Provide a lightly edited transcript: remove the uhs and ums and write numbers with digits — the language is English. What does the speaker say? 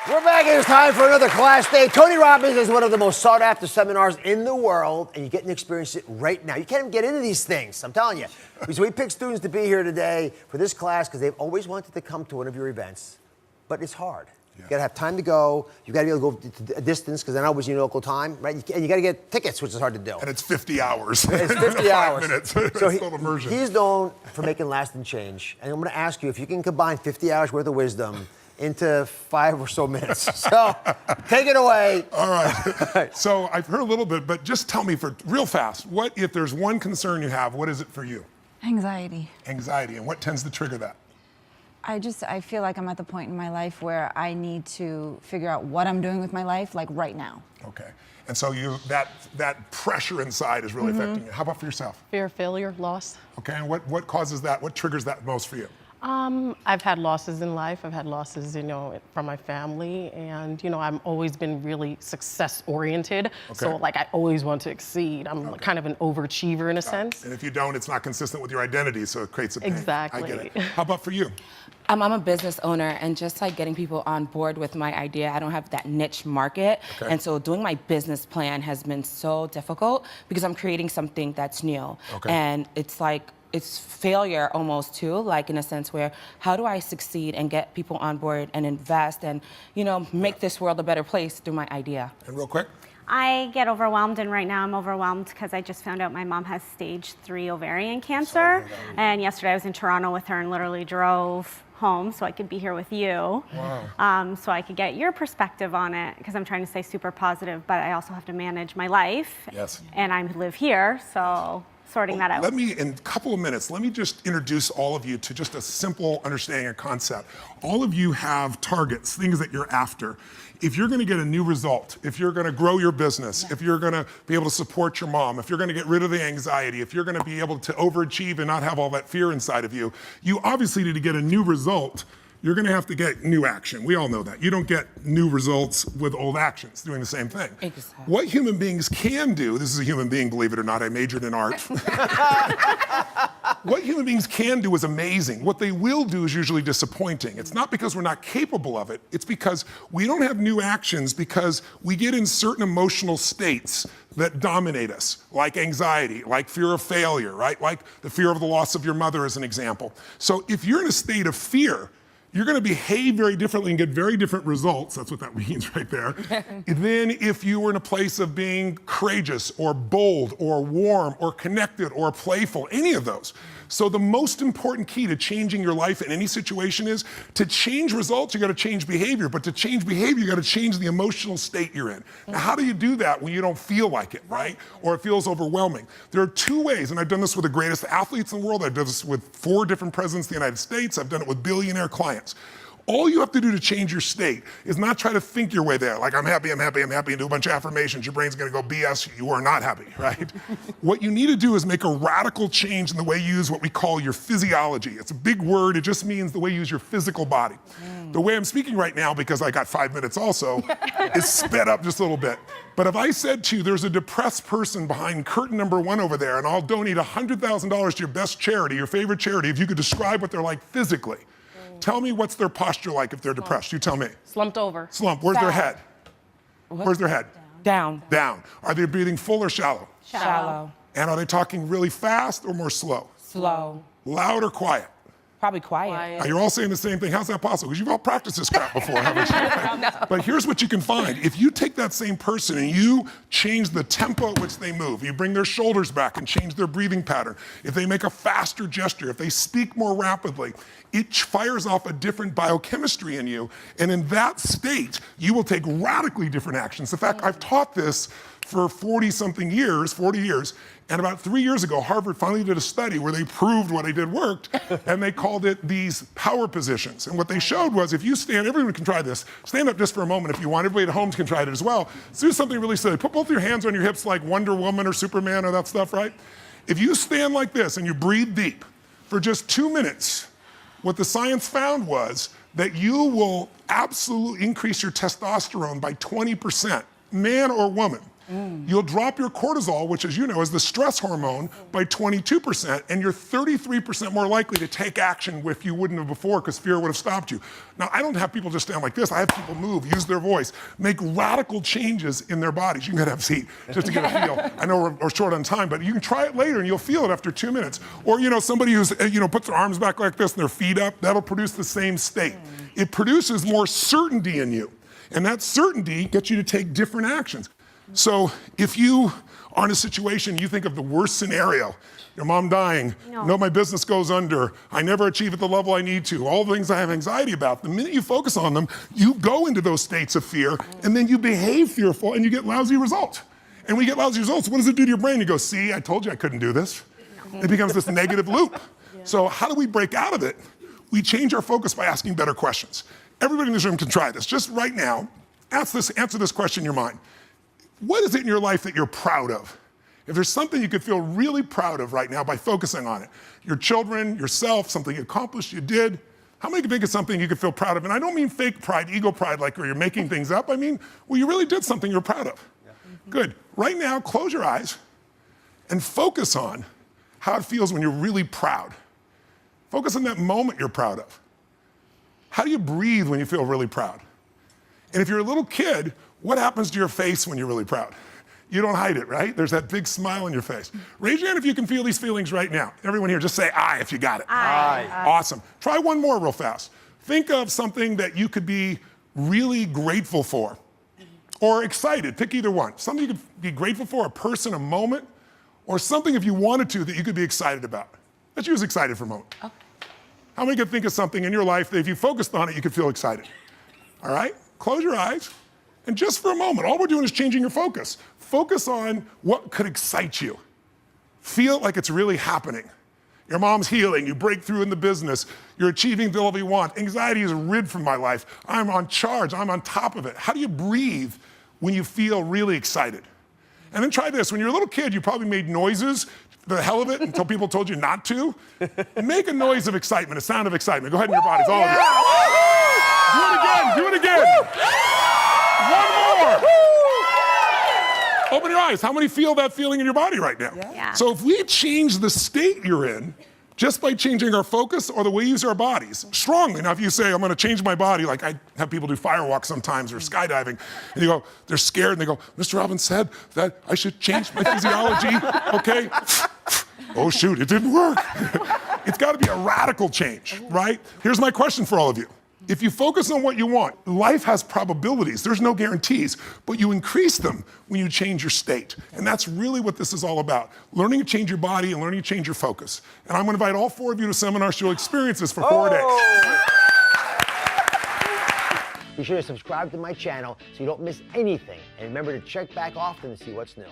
We're back and it's time for another class day. Tony Robbins is one of the most sought after seminars in the world, and you get to experience it right now. You can't even get into these things, I'm telling you. So we picked students to be here today for this class because they've always wanted to come to one of your events, but it's hard. You gotta have time to go. You gotta be able to go a distance because they're not always in your local time, right? And you gotta get tickets, which is hard to do. And it's 50 hours. It's 50 hours. 5 minutes. So it's called immersion. He's known for making lasting change. And I'm gonna ask you if you can combine 50 hours worth of wisdom into 5 or so minutes. So take it away. All right. So I've heard a little bit, but just tell me for real fast, what if there's one concern you have, what is it for you? Anxiety. Anxiety. And what tends to trigger that? I feel like I'm at the point in my life where I need to figure out what I'm doing with my life, like right now. Okay. And so that pressure inside is really affecting you. How about for yourself? Fear of failure, loss. Okay. And what causes that? What triggers that most for you? I've had losses in life. I've had losses, from my family, and I've always been really success-oriented. Okay. So, I always want to exceed. I'm kind of an overachiever in a sense. And if you don't, it's not consistent with your identity, so it creates a pain. Exactly. I get it. How about for you? I'm a business owner, and just getting people on board with my idea, I don't have that niche market. Okay. And so doing my business plan has been so difficult because I'm creating something that's new. Okay. And it's failure almost too, in a sense where how do I succeed and get people on board and invest and, make this world a better place through my idea. And real quick. I get overwhelmed, and right now I'm overwhelmed because I just found out my mom has stage 3 ovarian cancer. And yesterday I was in Toronto with her and literally drove home so I could be here with you. Wow. So I could get your perspective on it because I'm trying to stay super positive, but I also have to manage my life. Yes. And I live here, so sorting that out. Let me, in a couple of minutes, let me just introduce all of you to just a simple understanding of concept. All of you have targets, things that you're after. If you're gonna get a new result, if you're gonna grow your business, if you're gonna be able to support your mom, if you're gonna get rid of the anxiety, if you're gonna be able to overachieve and not have all that fear inside of you, you obviously need to get a new result. You're gonna have to get new action. We all know that. You don't get new results with old actions, doing the same thing. Exactly. What human beings can do, this is a human being, believe it or not, I majored in art. What human beings can do is amazing. What they will do is usually disappointing. It's not because we're not capable of it, it's because we don't have new actions because we get in certain emotional states that dominate us, like anxiety, like fear of failure, right? Like the fear of the loss of your mother as an example. So if you're in a state of fear, you're gonna behave very differently and get very different results, that's what that means right there, than if you were in a place of being courageous or bold or warm or connected or playful, any of those. So the most important key to changing your life in any situation is to change results, you gotta change behavior, but to change behavior, you gotta change the emotional state you're in. Now, how do you do that when you don't feel like it, right? Or it feels overwhelming? There are 2 ways, and I've done this with the greatest athletes in the world. I've done this with 4 different presidents of the United States. I've done it with billionaire clients. All you have to do to change your state is not try to think your way there, like I'm happy, I'm happy, I'm happy, and do a bunch of affirmations. Your brain's gonna go BS, you are not happy, right? What you need to do is make a radical change in the way you use what we call your physiology. It's a big word, it just means the way you use your physical body. The way I'm speaking right now, because I got 5 minutes also, is sped up just a little bit. But if I said to you, there's a depressed person behind curtain number 1 over there, and I'll donate $100,000 to your best charity, your favorite charity, if you could describe what they're like physically. Tell me what's their posture like if they're depressed. You tell me. Slumped over. Slump. Where's their head? Where's their head? Down. Down. Are they breathing full or shallow? Shallow. And are they talking really fast or more slow? Slow. Loud or quiet? Probably quiet. Now, you're all saying the same thing. How's that possible? Because you've all practiced this crap before, haven't you? No. But here's what you can find. If you take that same person and you change the tempo at which they move, you bring their shoulders back and change their breathing pattern, if they make a faster gesture, if they speak more rapidly, it fires off a different biochemistry in you. And in that state, you will take radically different actions. In fact, I've taught this for 40 years, and about 3 years ago, Harvard finally did a study where they proved what I did worked, and they called it these power positions. And what they showed was if you stand, everyone can try this, stand up just for a moment if you want, everybody at home can try it as well. So do something really silly. Put both your hands on your hips like Wonder Woman or Superman or that stuff, right? If you stand like this and you breathe deep for just 2 minutes, what the science found was that you will absolutely increase your testosterone by 20%, man or woman. You'll drop your cortisol, which as you know is the stress hormone, by 22%, and you're 33% more likely to take action if you wouldn't have before because fear would have stopped you. Now, I don't have people just stand like this. I have people move, use their voice, make radical changes in their bodies. You can have a seat just to get a feel. I know we're short on time, but you can try it later and you'll feel it after 2 minutes. Or, somebody who's, puts their arms back like this and their feet up, that'll produce the same state. It produces more certainty in you. And that certainty gets you to take different actions. So if you are in a situation, you think of the worst scenario, your mom dying, my business goes under, I never achieve at the level I need to, all the things I have anxiety about, the minute you focus on them, you go into those states of fear, and then you behave fearful, and you get lousy results. And when you get lousy results, what does it do to your brain? You go, see, I told you I couldn't do this. It becomes this negative loop. So how do we break out of it? We change our focus by asking better questions. Everybody in this room can try this. Just right now, answer this question in your mind. What is it in your life that you're proud of? If there's something you could feel really proud of right now by focusing on it, your children, yourself, something you accomplished, you did, how many can think of something you could feel proud of? And I don't mean fake pride, ego pride, like where you're making things up. I mean, well, you really did something you're proud of. Good. Right now, close your eyes and focus on how it feels when you're really proud. Focus on that moment you're proud of. How do you breathe when you feel really proud? And if you're a little kid, what happens to your face when you're really proud? You don't hide it, right? There's that big smile on your face. Raise your hand if you can feel these feelings right now. Everyone here, just say aye if you got it. Aye. Awesome. Try one more real fast. Think of something that you could be really grateful for or excited. Pick either one. Something you could be grateful for, a person, a moment, or something if you wanted to that you could be excited about. Let's use excited for a moment. Okay. How many could think of something in your life that if you focused on it, you could feel excited? All right? Close your eyes. And just for a moment, all we're doing is changing your focus. Focus on what could excite you. Feel like it's really happening. Your mom's healing, you break through in the business, you're achieving the level you want. Anxiety is rid from my life. I'm on charge, I'm on top of it. How do you breathe when you feel really excited? And then try this. When you're a little kid, you probably made noises, the hell of it, until people told you not to. Make a noise of excitement, a sound of excitement. Go ahead in your bodies, all of you. Do it again. One more. Open your eyes. How many feel that feeling in your body right now? Yeah. So if we change the state you're in, just by changing our focus or the way we use our bodies, strongly. Now, if you say, I'm gonna change my body, like I have people do firewalks sometimes or skydiving, and you go, they're scared, and they go, Mr. Robbins said that I should change my physiology, okay? Oh shoot, it didn't work. It's gotta be a radical change, right? Here's my question for all of you. If you focus on what you want, life has probabilities. There's no guarantees, but you increase them when you change your state. And that's really what this is all about. Learning to change your body and learning to change your focus. And I'm gonna invite all 4 of you to seminars so you'll experience this for 4 days. Be sure to subscribe to my channel so you don't miss anything. And remember to check back often to see what's new.